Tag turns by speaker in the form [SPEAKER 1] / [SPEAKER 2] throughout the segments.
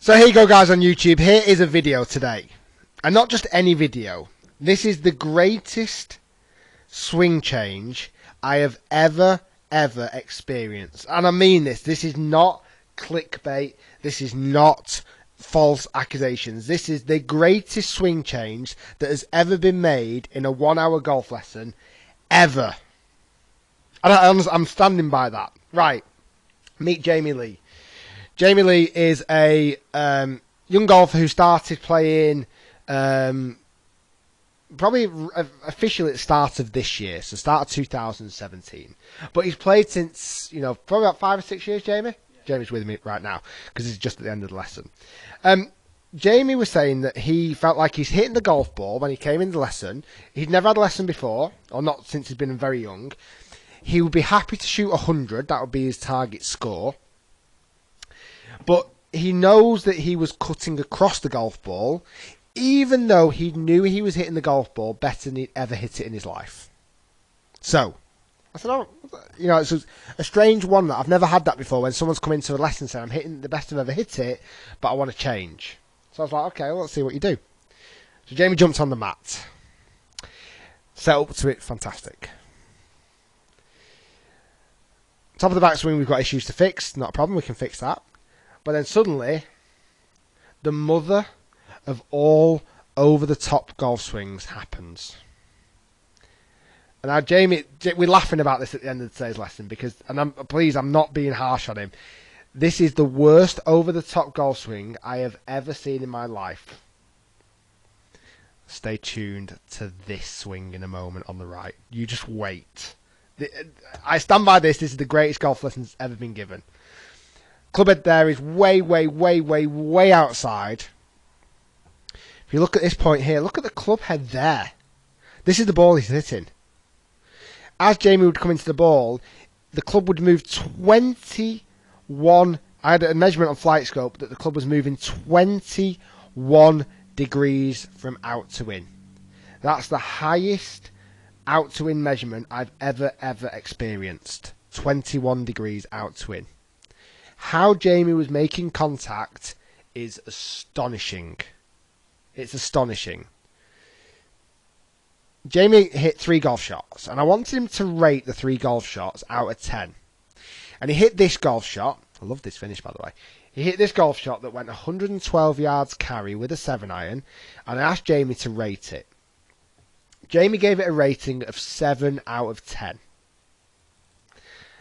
[SPEAKER 1] So here you go, guys, on YouTube. Here is a video today, and not just any video. This is the greatest swing change I have ever experienced, and I mean this. This is not clickbait. This is not false accusations. This is the greatest swing change that has ever been made in a 1 hour golf lesson ever. And I'm standing by that. Right, meet Jamie Lee. Jamie Lee is a young golfer who started playing probably officially at the start of this year, so start of 2017. But he's played since, probably about 5 or 6 years, Jamie? Yeah. Jamie's with me right now because he's just at the end of the lesson. Jamie was saying that he felt like he's hitting the golf ball when he came in the lesson. He'd never had a lesson before, or not since he's been very young. He would be happy to shoot 100. That would be his target score. But he knows that he was cutting across the golf ball, even though he knew he was hitting the golf ball better than he'd ever hit it in his life. So, I said, it's a strange one that I've never had that before, when someone's come into a lesson saying, I'm hitting the best I've ever hit it, but I want to change. So I was like, okay, well, let's see what you do. So Jamie jumped on the mat. Set up to it, fantastic. Top of the backswing, we've got issues to fix. Not a problem, we can fix that. But then suddenly, the mother of all over-the-top golf swings happens. And now Jamie, we're laughing about this at the end of today's lesson because, and I'm not being harsh on him. This is the worst over-the-top golf swing I have ever seen in my life. Stay tuned to this swing in a moment on the right. You just wait. I stand by this. This is the greatest golf lesson that's ever been given. Clubhead there is way outside. If you look at this point here, look at the clubhead there. This is the ball he's hitting. As Jamie would come into the ball, the club would move 21. I had a measurement on FLIGHTSCOPE that the club was moving 21 degrees from out to in. That's the highest out to in measurement I've ever experienced. 21 degrees out to in. How Jamie was making contact is astonishing. It's astonishing. Jamie hit 3 golf shots, and I wanted him to rate the 3 golf shots out of 10. And he hit this golf shot. I love this finish, by the way. He hit this golf shot that went 112 yards carry with a 7-iron, and I asked Jamie to rate it. Jamie gave it a rating of 7 out of 10.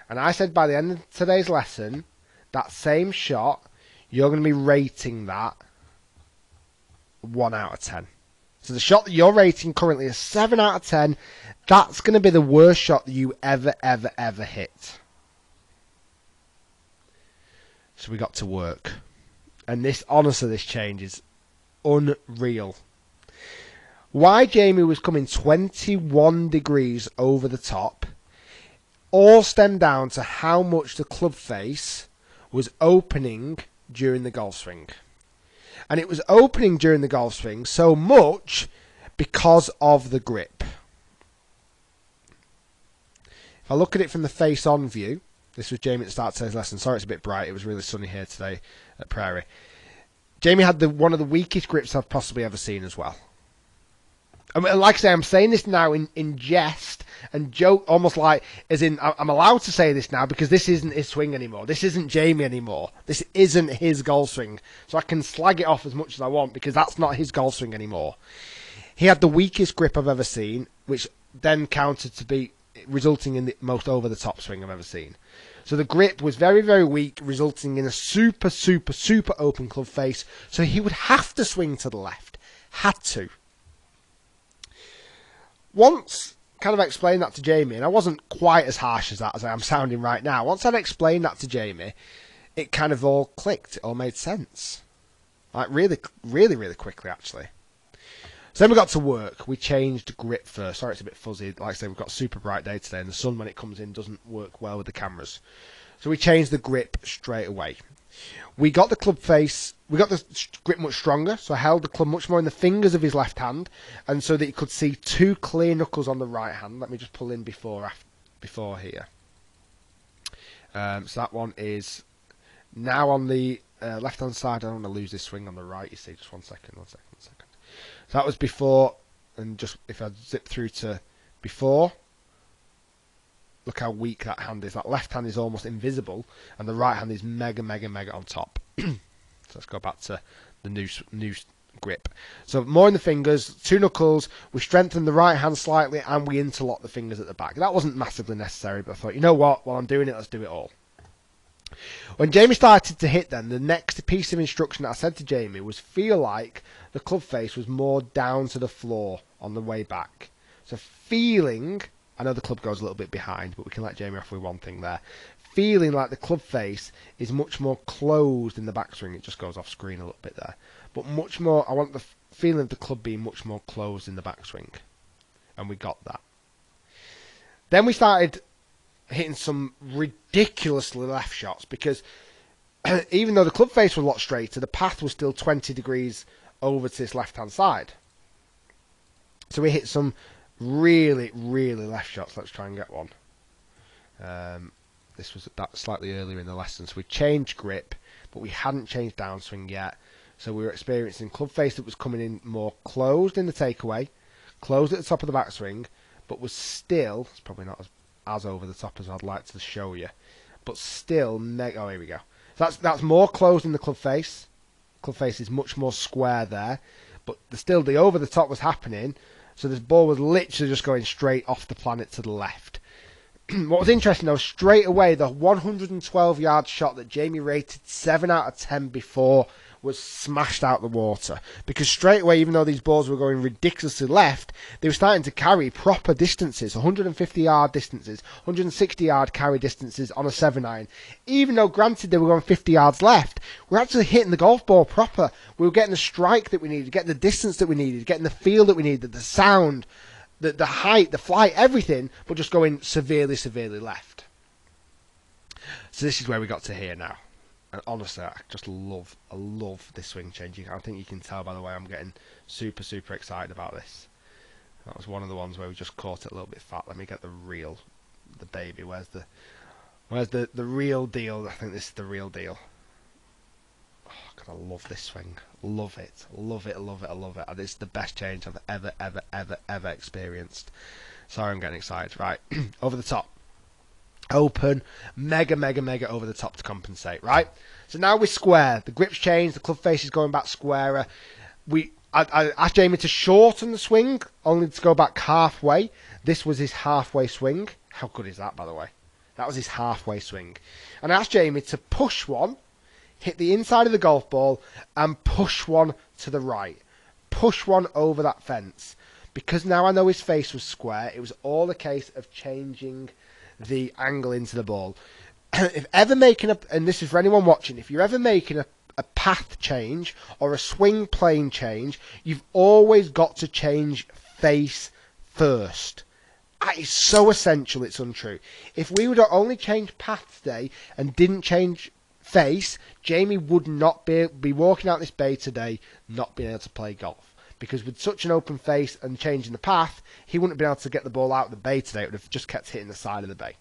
[SPEAKER 1] And I said by the end of today's lesson, that same shot, you're going to be rating that 1 out of 10. So the shot that you're rating currently is 7 out of 10. That's going to be the worst shot that you ever hit. So we got to work. And this, honestly, this change is unreal. Why Jamie was coming 21 degrees over the top all stemmed down to how much the club face was opening during the golf swing. And it was opening during the golf swing so much because of the grip. If I look at it from the face-on view, this was Jamie at the start of today's lesson. Sorry it's a bit bright. It was really sunny here today at Prairie. Jamie had one of the weakest grips I've possibly ever seen as well. I mean, like I say, I'm saying this now in jest and joke, almost like, as in, I'm allowed to say this now because this isn't his swing anymore. This isn't Jamie anymore. This isn't his golf swing. So I can slag it off as much as I want because that's not his golf swing anymore. He had the weakest grip I've ever seen, which then counted to be resulting in the most over-the-top swing I've ever seen. So the grip was very weak, resulting in a super open club face. So he would have to swing to the left. Had to. Once kind of explained that to Jamie, and I wasn't quite as harsh as that as I am sounding right now. Once I'd explained that to Jamie, it kind of all clicked. It all made sense. Like really quickly, actually. So then we got to work. We changed grip first. Sorry, it's a bit fuzzy. Like I say, we've got a super bright day today, and the sun, when it comes in, doesn't work well with the cameras. So we changed the grip straight away. We got the club face, we got the grip much stronger, so I held the club much more in the fingers of his left hand, and so that he could see 2 clear knuckles on the right hand. Let me just pull in before here. So that one is now on the left hand side. I don't want to lose this swing on the right. You see, just 1 second, 1 second, 1 second. So that was before, and just if I zip through to before, look how weak that hand is. That left hand is almost invisible, and the right hand is mega, mega, mega on top. So let's go back to the new grip. So more in the fingers, 2 knuckles. We strengthen the right hand slightly, and we interlock the fingers at the back. That wasn't massively necessary, but I thought, you know what? While I'm doing it, let's do it all. When Jamie started to hit, then the next piece of instruction that I said to Jamie was feel like the club face was more down to the floor on the way back. So feeling, I know the club goes a little bit behind, but we can let Jamie off with one thing there. Feeling like the club face is much more closed in the backswing. It just goes off screen a little bit there. But much more, I want the feeling of the club being much more closed in the backswing. And we got that. Then we started hitting some ridiculously left shots because even though the club face was a lot straighter, the path was still 20 degrees over to this left-hand side. So we hit some really, really left shots. Let's try and get one. This was that slightly earlier in the lesson. So we changed grip, but we hadn't changed downswing yet. So we were experiencing club face that was coming in more closed in the takeaway, closed at the top of the backswing, but was still, it's probably not as over the top as I'd like to show you, but still, oh, here we go. So that's more closed in the club face. Club face is much more square there, but still the over the top was happening, so this ball was literally just going straight off the planet to the left. What was interesting though, straight away, the 112-yard shot that Jamie rated 7 out of 10 before was smashed out the water. Because straight away, even though these balls were going ridiculously left, they were starting to carry proper distances, 150-yard distances, 160-yard carry distances on a 7-iron. Even though, granted, they were going 50 yards left, we were actually hitting the golf ball proper. We were getting the strike that we needed, getting the distance that we needed, getting the feel that we needed, the sound, the height, the flight, everything, but just going severely, severely left. So this is where we got to here now. And honestly, I love this swing changing. I think you can tell by the way I'm getting super, super excited about this. That was one of the ones where we just caught it a little bit fat. Let me get the baby. Where's the real deal? I think this is the real deal. Oh, God, I love this swing. Love it. Love it, love it, I love it. And it's the best change I've ever experienced. Sorry, I'm getting excited. Right, over the top. Open, mega, mega, mega over the top to compensate, right? So now we're square. The grip's changed. The club face is going back squarer. I asked Jamie to shorten the swing, only to go back halfway. This was his halfway swing. How good is that, by the way? That was his halfway swing. And I asked Jamie to push one, hit the inside of the golf ball, and push one to the right. Push one over that fence. Because now I know his face was square, it was all a case of changing the angle into the ball. If ever making and this is for anyone watching, if you're ever making a path change or a swing plane change, you've always got to change face first. That is so essential, it's untrue. If we would have only changed path today and didn't change face, Jamie would not be walking out this bay today not being able to play golf. Because with such an open face and changing the path, he wouldn't have been able to get the ball out of the bay today. It would have just kept hitting the side of the bay.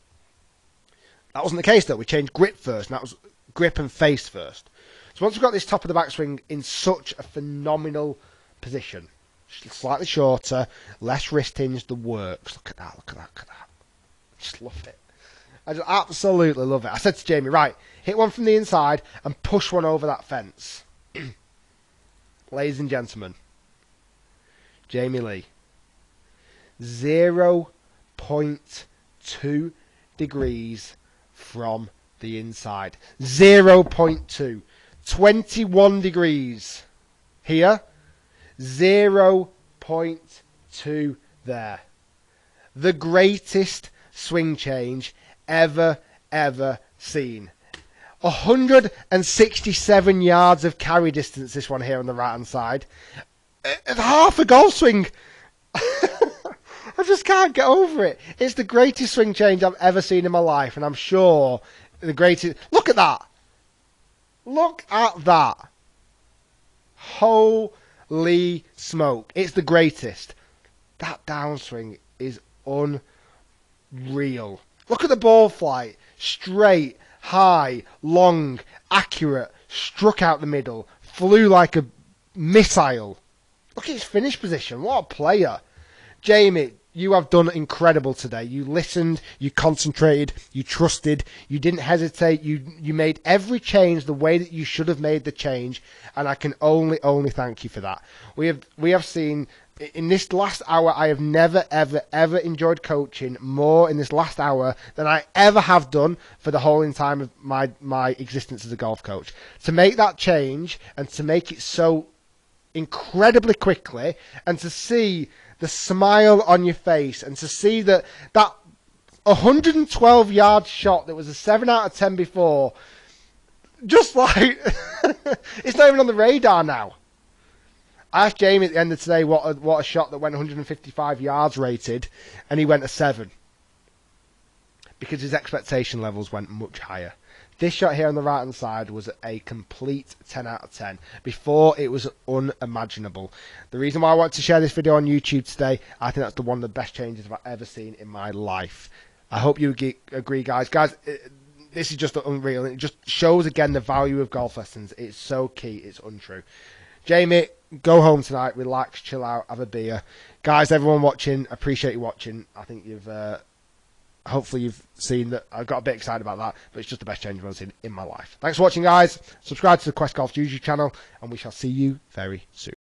[SPEAKER 1] That wasn't the case though. We changed grip first, and that was grip and face first. So once we've got this top of the backswing in such a phenomenal position, slightly shorter, less wrist hinge, the works. Look at that, look at that, look at that. Just love it. I just absolutely love it. I said to Jamie, right, hit one from the inside and push one over that fence. Ladies and gentlemen, Jamie Lee, 0.2 degrees from the inside. 0.2. 21 degrees here. 0.2 there. The greatest swing change ever seen. 167 yards of carry distance, this one here on the right hand side. Half a golf swing. I just can't get over it. It's the greatest swing change I've ever seen in my life, and I'm sure the greatest. Look at that. Look at that. Holy smoke. It's the greatest. That downswing is unreal. Look at the ball flight. Straight, high, long, accurate, struck out the middle, flew like a missile. Look at his finish position. What a player. Jamie, you have done incredible today. You listened, you concentrated, you trusted, you didn't hesitate, you made every change the way that you should have made the change, and I can only thank you for that. We have seen in this last hour, I have never ever enjoyed coaching more in this last hour than I ever have done for the whole time of my existence as a golf coach. To make that change and to make it so incredibly quickly, and to see the smile on your face, and to see that 112 yard shot that was a 7 out of 10 before, just like it's not even on the radar now. I asked Jamie at the end of today what a shot that went 155 yards rated, and he went a 7 because his expectation levels went much higher. This shot here on the right hand side was a complete 10 out of 10. Before, it was unimaginable. The reason why I want to share this video on YouTube today, I think that's one of the best changes I've ever seen in my life. I hope you agree, guys. Guys, this is just unreal. It just shows again the value of golf lessons. It's so key. It's untrue. Jamie, go home tonight, relax, chill out, have a beer. Guys, everyone watching, appreciate you watching. I think hopefully you've seen that. I got a bit excited about that, but it's just the best change I've ever seen in my life. Thanks for watching, guys. Subscribe to the Quest Golf YouTube channel, and we shall see you very soon.